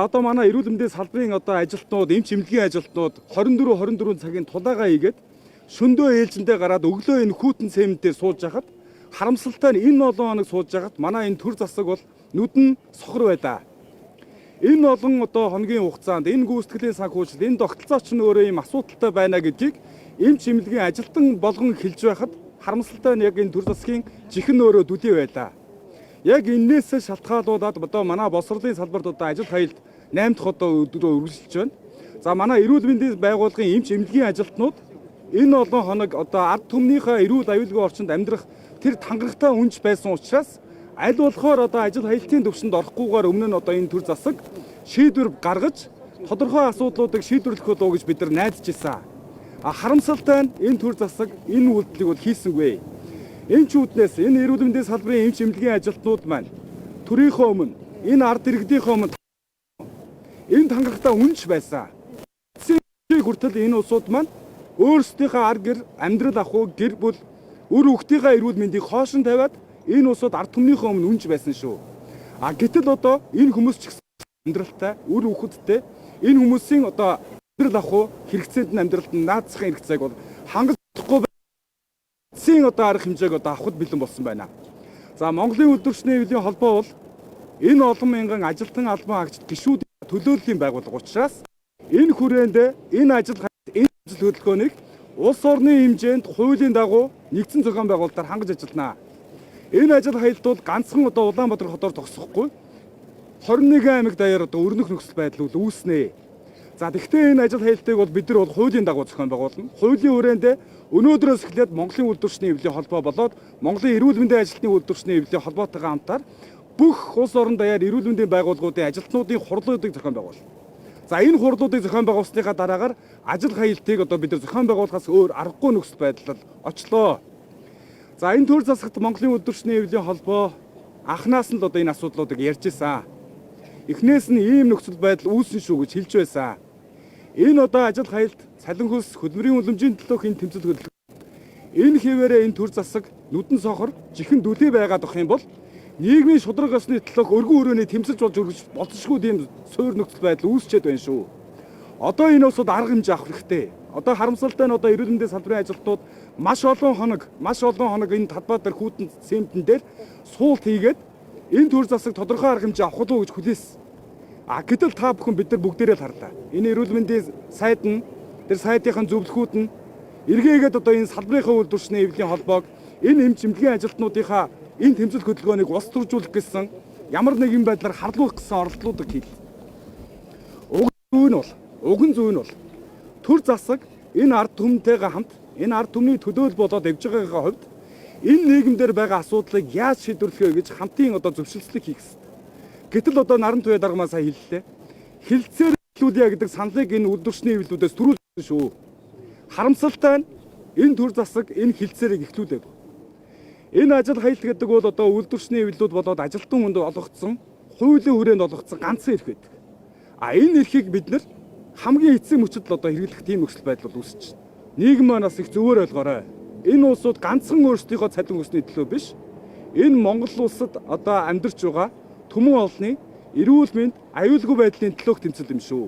одоо манай эрүүл мэндийн салбарын одоо ажилтнууд, эмч эмнэлгийн ажилтнууд 24 цагийн тулаагаа хийгээд шөндөө ээлжиндээ гараад өглөө энэ хүүтэн цемент дээр сууж байхад харамсалтай нь энэ олон хоног сууж байхад манай энэ төр засаг бол нүдэн сохор байлаа. Энэ олон одоо хоногийн хугацаанд энэ гүйцэтгэлийн санхүүжилт, энэ тогтолцооч нь өөрөө ийм асуудалтай байна гэдгийг эмч эмнэлгийн ажилтан болгон хэлж байхад харамсалтай нь яг энэ төр засгийн чихэн өөрөө дүлий байлаа. Яг энээс шалтгаалуулаад одоо манай боловсролын салбарт одоо ажил хаялт 8 дахь одоо өдрөө үргэлжилж байна. За манай эрүүл мэндийн байгууллагын эмч эмнэлгийн ажилтнууд энэ олон хоног одоо ард түмнийхээ эрүүл аюулгүй орчинд амьдрах тэр тангарагтай үнж байсан учраас аль болохоор одоо ажил хаялтын төвшөнд орохгүйгээр өмнө нь одоо энэ төр засаг шийдвэр гаргаж тодорхой асуудлуудыг шийдвэрлэх болов гэж бид нар найдаж ирсэн. Харамсалтай нь энэ төр засаг энэ үйлдэлийг бол хийсэнгүй. Энэ ч үүднээс энэ эрүүл мэндийн салбарын эмч эмнэлгийн ажилтнууд маань төрийнхөө өмнө энэ ард иргэдийнхөө өмнө энэ тангарагтай үнж байсан. Хүртэл энэ улсууд маань өөрсдийнхөө ар гэр амьдрал ахуй гэр бүл өр хүүхдийнхээ эрүүл мэндийг хоошин тавиад энэ улсууд ард түмнийхөө өмнө үнж байсан шүү. Гэтэл одоо энэ хүмүүс ч амьдралтай өр хүүхэдтэй энэ хүмүүсийн одоо амьдрал ахуй хэрэгцээнд нь амьдралд нь наацхийн хэрэгцээг бол хангаж болохгүй зин одоо арга хэмжээг одоо авахд бэлэн болсон байна. За Монголын үйлдвэрчний хэвлэлийн холбоо бол энэ олон мянган ажилтан албан хаагчид гишүүд төлөөллийн байгууллага учраас энэ хүрээнд энэ ажил хөдөлгөөнийг улс орны хэмжээнд хуулийн дагуу нэгдсэн зохион байгуулалтаар хангаж ажиллана. Энэ ажил хаялт бол ганцхан одоо Улаанбаатар хотоор тохисохгүй 21 аймаг даяар одоо өрнөх нөхцөл байдал үүснэ. За тэгвэл энэ ажил хаялтыг бол бид нар бол хуулийн дагуу зохион байгуулна. Хуулийн хүрээнд өнөөдрөөс эхлээд Монголын үйлдвэрчний хэвлэлийн холбоо болоод Монголын эрүүл мэндийн ажилтны үйлдвэрчний хэвлэлийн холбоотойгоо хамтаар бүх улс орон даяар эрүүл мэндийн байгууллагуудын ажилтнуудын хурлуудыг зохион байгуулна. За энэ хурлуудыг зохион байгуулсныхаа дараагаар ажил хаялтыг одоо бид нар зохион байгуулахаас өөр аргагүй нөхцөл байдалд очлоо. За энэ төр засагт Монголын үйлдвэрчний хэвлэлийн холбоо анхнаас нь л одоо энэ асуудлуудыг ярьж байсан. Эхнээс нь ийм нөхцөл байдал үүснэ шүү гэж хэлж байсан. Энэ одоо ажил хаялт, цалин хөлс, хөдөлмөрийн үлэмжийн төлөөх энэ тэмцэл хөдөлгөөн. Энэ хэвээрээ энэ төр засаг нүдэн сохор, жихэн дүлий байгаад авах юм бол нийгмийн шудраг ёсны төлөөх өргөн өрөөний тэмцэлж болж өргөж болцсохгүй тийм суур нөхцөл байдал үүсчээд байна шүү. Одоо энэ усуд арга хэмжээ авах хэрэгтэй. Одоо харамсалтай нь одоо эрүүл мэндийн салбарын ажилтнууд маш олон хоног энэ Талбайдар хүүтэн цементэн дээр суулт хийгээд энэ төр засаг тодорхой арга хэмжээ авах уу гэж хүлээсэн. Гэтэл та бүхэн бид нар бүгдээрээ л харлаа. Энэ эрүүл мэндийн сайд нь тэр сайдынхаа зөвлөхүүд нь эргээгээд одоо энэ салбарынхаа үйлдвэрчний хэвлэлийн холбоог энэ эмч эмнэлгийн ажилтнуудынхаа энэ тэмцэл хөдөлгөөнийг улс төржүүлэх гэсэн ямар нэгэн байдлаар харлуулах гэсэн оролдлуудыг хийлээ. Уг нь зүй нь бол төр засаг энэ ард түмнтэйгээ хамт энэ ард түмний төлөөл болоод явж байгаагийн хувьд энэ нийгэмдэр байгаа асуудлыг яаж шийдвэрлэх вэ гэж хамтын одоо зөвшөөрлөлт хийх хэрэгтэй. Гэтэл одоо наран туяа даргамаа сая хэллээ. Хилцээр хэлүүлье гэдэг саналыг энэ үйлдвэрчний хэвлэлүүдээс төрүүлсэн шүү. Харамсалтай нь энэ төр засаг энэ хилцээрийг эхлүүлээд. Энэ ажил хаялт гэдэг бол одоо үйлдвэрчний хэвлэлүүд болоод ажилтан хүнд олгогдсон, хуулийн хүрээнд олгогдсон ганцхан эрх байдаг. Энэ эрхийг бид нар хамгийн эцсийн мөчөд л одоо хэрэглэх тийм нөхцөл байдал үүсэж байна. Нийгэм манаас их зөвөр ойлгоорой. Энэ улсууд ганцхан өөрсдийнхөө цалин хөлсний төлөө биш. Энэ Монгол улсад одоо амьдарч байгаа түмэн олонний эрүүл мэнд, аюулгүй байдлын төлөөх тэмцэл юм шүү.